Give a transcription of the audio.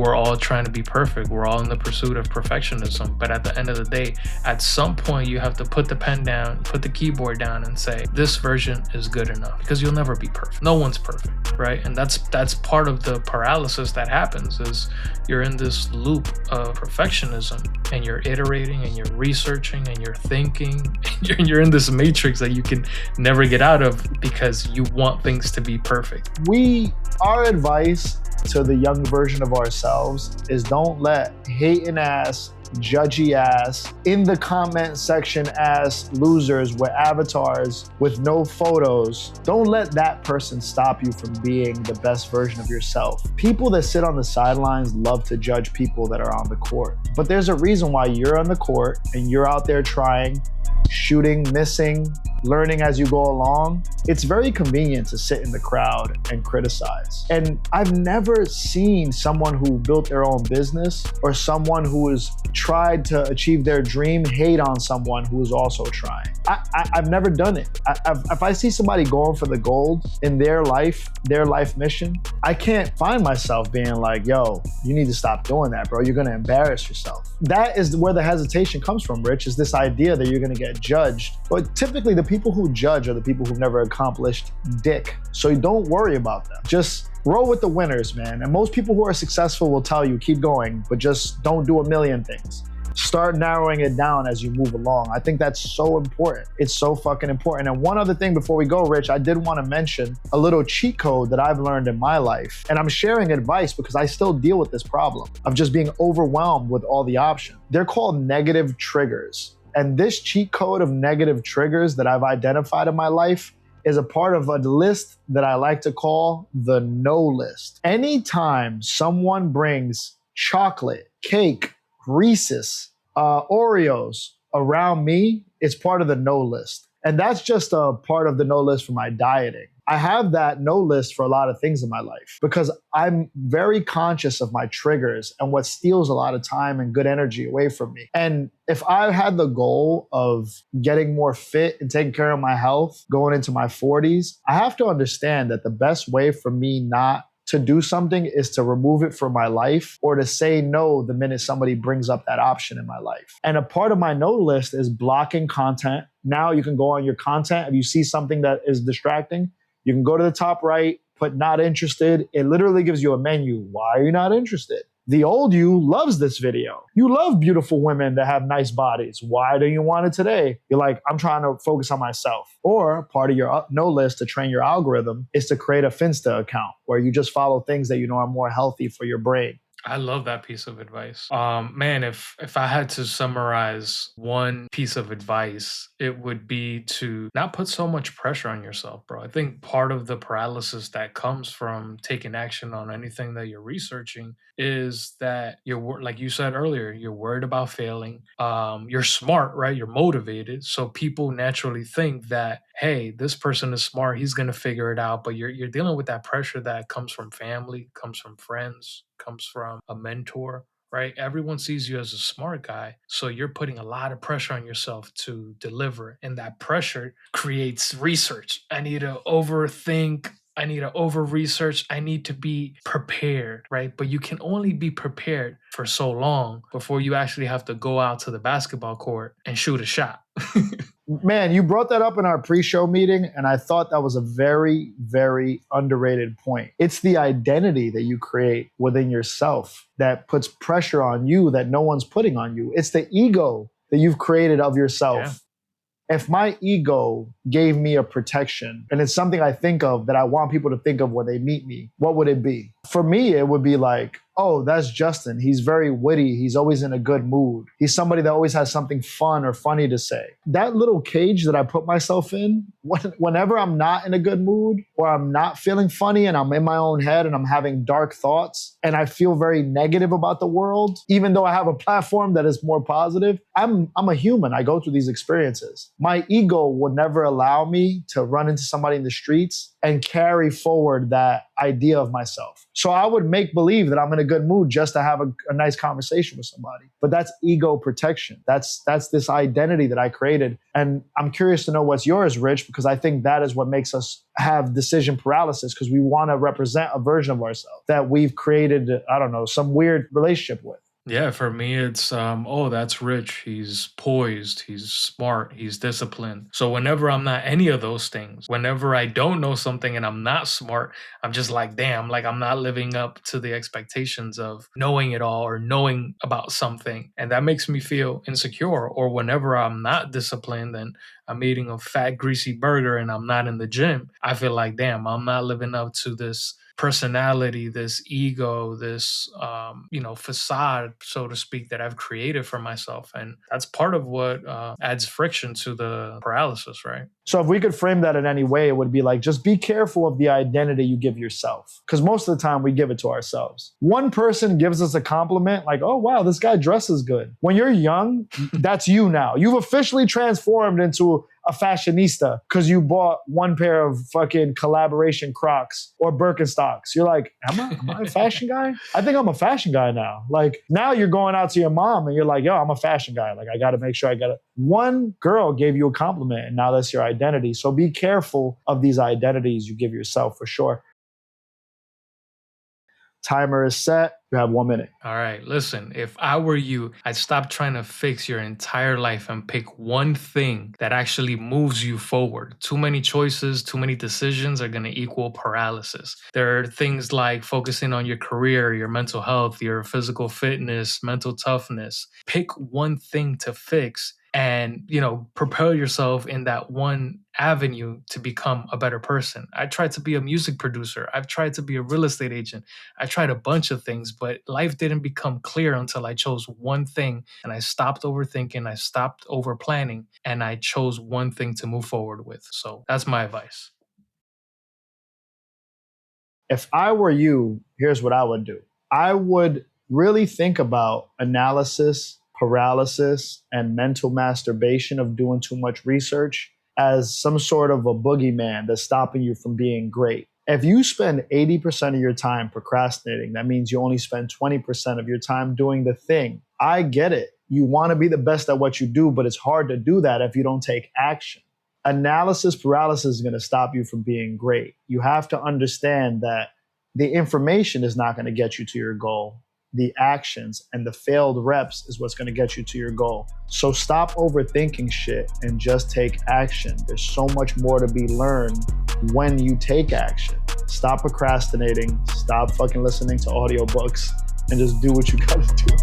We're all trying to be perfect. We're all in the pursuit of perfectionism. But at the end of the day, at some point, you have to put the pen down, put the keyboard down and say, this version is good enough, because you'll never be perfect. No one's perfect, right? And that's part of the paralysis that happens, is you're in this loop of perfectionism and you're iterating and you're researching and you're thinking and you're in this matrix that you can never get out of because you want things to be perfect. Our advice to the young version of ourselves is don't let hating ass, judgy ass, in the comment section ass losers with avatars with no photos, don't let that person stop you from being the best version of yourself. People that sit on the sidelines love to judge people that are on the court. But there's a reason why you're on the court and you're out there trying, shooting, missing, learning as you go along. It's very convenient to sit in the crowd and criticize. And I've never seen someone who built their own business or someone who has tried to achieve their dream hate on someone who is also trying. I've never done it. If I see somebody going for the gold in their life mission, I can't find myself being like, yo, you need to stop doing that, bro. You're gonna embarrass yourself. That is where the hesitation comes from, Rich, is this idea that you're gonna get judged. But typically the people who judge are the people who've never accomplished dick. So don't worry about them. Just roll with the winners, man. And most people who are successful will tell you, keep going, but just don't do a million things. Start narrowing it down as you move along. I think that's so important. It's so fucking important. And one other thing before we go, Rich, I did want to mention a little cheat code that I've learned in my life. And I'm sharing advice because I still deal with this problem of just being overwhelmed with all the options. They're called negative triggers. And this cheat code of negative triggers that I've identified in my life is a part of a list that I like to call the no list. Anytime someone brings chocolate, cake, Reese's, Oreos around me, it's part of the no list. And that's just a part of the no list for my dieting. I have that no list for a lot of things in my life because I'm very conscious of my triggers and what steals a lot of time and good energy away from me. And if I had the goal of getting more fit and taking care of my health going into my 40s, I have to understand that the best way for me not to do something is to remove it from my life or to say no the minute somebody brings up that option in my life. And a part of my no list is blocking content. Now you can go on your content. If you see something that is distracting, you can go to the top right, put not interested. It literally gives you a menu. Why are you not interested? The old you loves this video. You love beautiful women that have nice bodies. Why do you want it today? You're like, I'm trying to focus on myself. Or part of your no list to train your algorithm is to create a Finsta account where you just follow things that you know are more healthy for your brain. I love that piece of advice. Man, if I had to summarize one piece of advice, it would be to not put so much pressure on yourself, bro. I think part of the paralysis that comes from taking action on anything that you're researching is that like you said earlier, you're worried about failing. You're smart, right? You're motivated. So people naturally think that, hey, this person is smart. He's going to figure it out. But you're dealing with that pressure that comes from family, comes from friends, comes from a mentor, right? Everyone sees you as a smart guy. So you're putting a lot of pressure on yourself to deliver. And that pressure creates research. I need to overthink. I need to over-research. I need to be prepared, right? But you can only be prepared for so long before you actually have to go out to the basketball court and shoot a shot. Man, you brought that up in our pre-show meeting, and I thought that was a very, very underrated point. It's the identity that you create within yourself that puts pressure on you that no one's putting on you. It's the ego that you've created of yourself. Yeah. If my ego gave me a protection, and it's something I think of that I want people to think of when they meet me, what would it be? For me, it would be like, oh, that's Justin. He's very witty. He's always in a good mood. He's somebody that always has something fun or funny to say. That little cage that I put myself in, whenever I'm not in a good mood or I'm not feeling funny and I'm in my own head and I'm having dark thoughts and I feel very negative about the world, even though I have a platform that is more positive, I'm a human. I go through these experiences. My ego would never allow me to run into somebody in the streets and carry forward that idea of myself. So I would make believe that I'm in a good mood just to have a nice conversation with somebody. But that's ego protection. That's this identity that I created. And I'm curious to know what's yours, Rich, because I think that is what makes us have decision paralysis, because we want to represent a version of ourselves that we've created, I don't know, some weird relationship with. Yeah, for me, it's oh, that's Rich. He's poised, he's smart, he's disciplined. So whenever I'm not any of those things, whenever I don't know something and I'm not smart, I'm just like, damn, like I'm not living up to the expectations of knowing it all or knowing about something. And that makes me feel insecure. Or whenever I'm not disciplined and I'm eating a fat, greasy burger and I'm not in the gym, I feel like, damn, I'm not living up to this personality, this ego, this facade, so to speak, that I've created for myself. And that's part of what adds friction to the paralysis, right? So if we could frame that in any way, it would be like, just be careful of the identity you give yourself. Because most of the time we give it to ourselves. One person gives us a compliment like, oh, wow, this guy dresses good. When you're young, that's you now. You've officially transformed into a fashionista because you bought one pair of fucking collaboration Crocs or Birkenstocks. You're like, am I a fashion guy? I think I'm a fashion guy now. Like now you're going out to your mom and you're like, yo, I'm a fashion guy. Like I got to make sure I got it. One girl gave you a compliment and now that's your identity. So be careful of these identities you give yourself for sure. Timer is set. You have 1 minute. All right, listen, if I were you, I'd stop trying to fix your entire life and pick one thing that actually moves you forward. Too many choices, too many decisions are going to equal paralysis. There are things like focusing on your career, your mental health, your physical fitness, mental toughness. Pick one thing to fix and, propel yourself in that one avenue to become a better person. I tried to be a music producer. I've tried to be a real estate agent. I tried a bunch of things, but life didn't become clear until I chose one thing and I stopped overthinking, I stopped over planning, and I chose one thing to move forward with. So that's my advice. If I were you, here's what I would do. I would really think about analysis, paralysis, and mental masturbation of doing too much research as some sort of a boogeyman that's stopping you from being great. If you spend 80% of your time procrastinating, that means you only spend 20% of your time doing the thing. I get it. You want to be the best at what you do, but it's hard to do that if you don't take action. Analysis paralysis is going to stop you from being great. You have to understand that the information is not going to get you to your goal. The actions and the failed reps is what's going to get you to your goal. So stop overthinking shit and just take action. There's so much more to be learned when you take action. Stop procrastinating, stop fucking listening to audiobooks, and just do what you gotta do.